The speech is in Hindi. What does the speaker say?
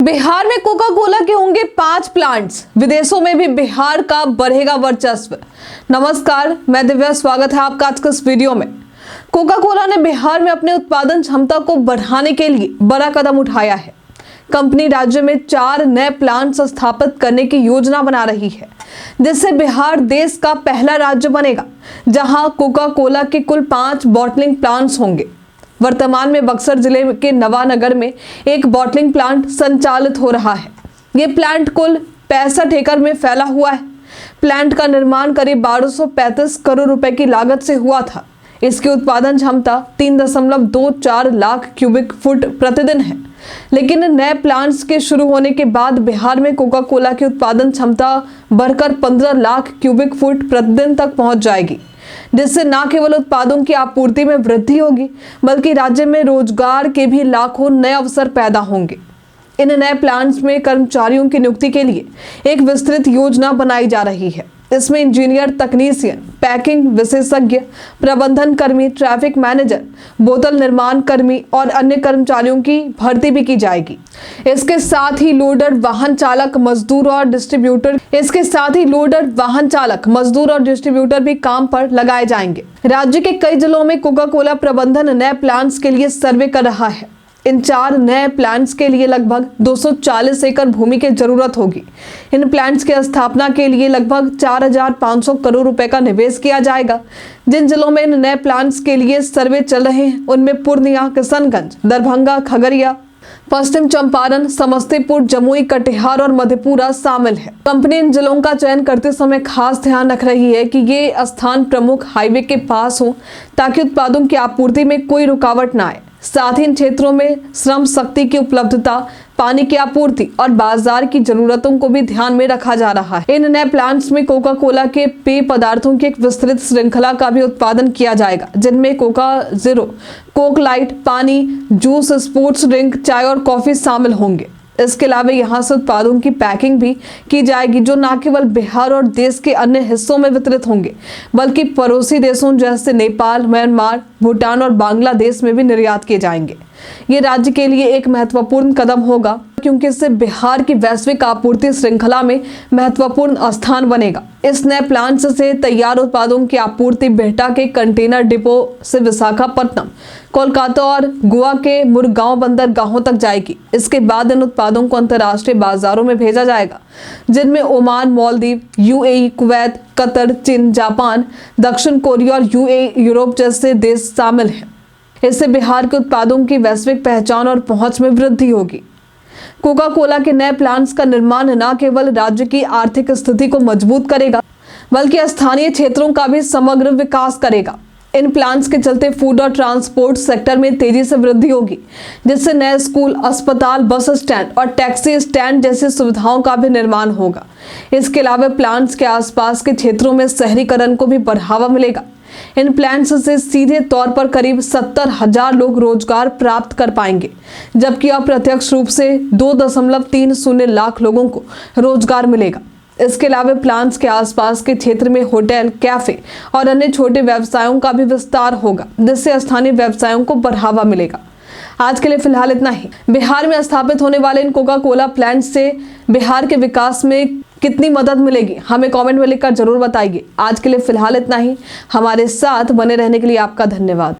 बिहार में कोका कोला के होंगे 5 प्लांट्स, विदेशों में भी बिहार का बढ़ेगा वर्चस्व। नमस्कार, मैं दिव्या, स्वागत है आपका आज के इस वीडियो में। कोका कोला ने बिहार में अपने उत्पादन क्षमता को बढ़ाने के लिए बड़ा कदम उठाया है। कंपनी राज्य में 4 नए प्लांट्स स्थापित करने की योजना बना रही है, जिससे बिहार देश का पहला राज्य बनेगा जहां कोका कोला के कुल 5 बॉटलिंग प्लांट्स होंगे। वर्तमान में बक्सर जिले के नवानगर में एक बॉटलिंग प्लांट संचालित हो रहा है। ये प्लांट कुल 65 एकड़ में फैला हुआ है। प्लांट का निर्माण करीब 1235 करोड़ रुपए की लागत से हुआ था। इसकी उत्पादन क्षमता 3.24 लाख क्यूबिक फुट प्रतिदिन है। लेकिन नए प्लांट्स के शुरू होने के बाद बिहार में कोका कोला की उत्पादन क्षमता बढ़कर 15 लाख क्यूबिक फुट प्रतिदिन तक पहुंच जाएगी, जिससे न केवल उत्पादों की आपूर्ति में वृद्धि होगी बल्कि राज्य में रोजगार के भी लाखों नए अवसर पैदा होंगे। इन नए प्लांट्स में कर्मचारियों की नियुक्ति के लिए एक विस्तृत योजना बनाई जा रही है। इसमें इंजीनियर, तकनीशियन, पैकिंग विशेषज्ञ, प्रबंधन कर्मी, ट्रैफिक मैनेजर, बोतल निर्माण कर्मी और अन्य कर्मचारियों की भर्ती भी की जाएगी। इसके साथ ही लोडर, वाहन चालक, मजदूर और डिस्ट्रीब्यूटर भी काम पर लगाए जाएंगे। राज्य के कई जिलों में कोका कोला प्रबंधन नए प्लांट्स के लिए सर्वे कर रहा है। इन 4 नए प्लांट्स के लिए लगभग 240 एकड़ भूमि की जरूरत होगी। इन प्लांट्स की स्थापना के लिए लगभग 4500 करोड़ रुपए का निवेश किया जाएगा। जिन जिलों में इन नए प्लांट्स के लिए सर्वे चल रहे हैं उनमें पूर्णिया, किशनगंज, दरभंगा, खगड़िया, पश्चिम चंपारण, समस्तीपुर, जमुई, कटिहार और मधेपुरा शामिल है। कंपनी इन जिलों का चयन करते समय खास ध्यान रख रही है कि ये स्थान प्रमुख हाईवे के पास हो ताकि उत्पादों की आपूर्ति में कोई रुकावट न आए। साथ ही इन क्षेत्रों में श्रम शक्ति की उपलब्धता, पानी की आपूर्ति और बाजार की जरूरतों को भी ध्यान में रखा जा रहा है। इन नए प्लांट्स में कोका कोला के पेय पदार्थों की एक विस्तृत श्रृंखला का भी उत्पादन किया जाएगा, जिनमें कोका जीरो, कोक लाइट, पानी, जूस, स्पोर्ट्स ड्रिंक, चाय और कॉफी शामिल होंगे। इसके अलावा यहाँ से उत्पादों की पैकिंग भी की जाएगी, जो न केवल बिहार और देश के अन्य हिस्सों में वितरित होंगे बल्कि पड़ोसी देशों जैसे नेपाल, म्यांमार, भूटान और बांग्लादेश में भी निर्यात किए जाएंगे। ये राज्य के लिए एक महत्वपूर्ण कदम होगा क्योंकि इससे बिहार की वैश्विक आपूर्ति श्रृंखला में महत्वपूर्ण स्थान बनेगा। इस नए प्लांट से तैयार उत्पादों की आपूर्ति बिहटा के कंटेनर डिपो से विशाखापट्टनम, कोलकाता और गोवा के मुरगांव बंदरगाहों तक जाएगी। इसके बाद इन उत्पादों को अंतर्राष्ट्रीय बाजारों में भेजा जाएगा, जिनमें Oman, Maldives, UAE, Kuwait, Qatar, चीन, जापान, दक्षिण कोरिया और यूरोप जैसे देश शामिल हैं। इससे बिहार के उत्पादों की वैश्विक पहचान और पहुंच में वृद्धि होगी। कोका कोला के नए प्लांट्स का निर्माण न केवल राज्य की आर्थिक स्थिति को मजबूत करेगा बल्कि स्थानीय क्षेत्रों का भी समग्र विकास करेगा। इन प्लांट्स के चलते फूड और ट्रांसपोर्ट सेक्टर में तेजी से वृद्धि होगी, जिससे नए स्कूल, अस्पताल, बस स्टैंड और टैक्सी स्टैंड जैसी सुविधाओं का भी निर्माण होगा। इसके अलावा प्लांट्स के आसपास के क्षेत्रों में शहरीकरण को भी बढ़ावा मिलेगा। इन प्लांट्स से सीधे तौर पर करीब 70,000 लोग रोजगार प्राप्त कर पाएंगे, जबकि अप्रत्यक्ष रूप से 2.30 लाख लोगों को रोजगार मिलेगा। इसके अलावा प्लांट्स के आसपास के क्षेत्र में होटल, कैफे और अन्य छोटे व्यवसायों का भी विस्तार होगा, जिससे स्थानीय व्यवसायों को बढ़ावा मिलेगा। आज के लिए फिलहाल इतना ही। बिहार में स्थापित होने वाले इन कोका कोला प्लांट से बिहार के विकास में कितनी मदद मिलेगी, हमें कमेंट में लिखकर जरूर बताइए। आज के लिए फिलहाल इतना ही। हमारे साथ बने रहने के लिए आपका धन्यवाद।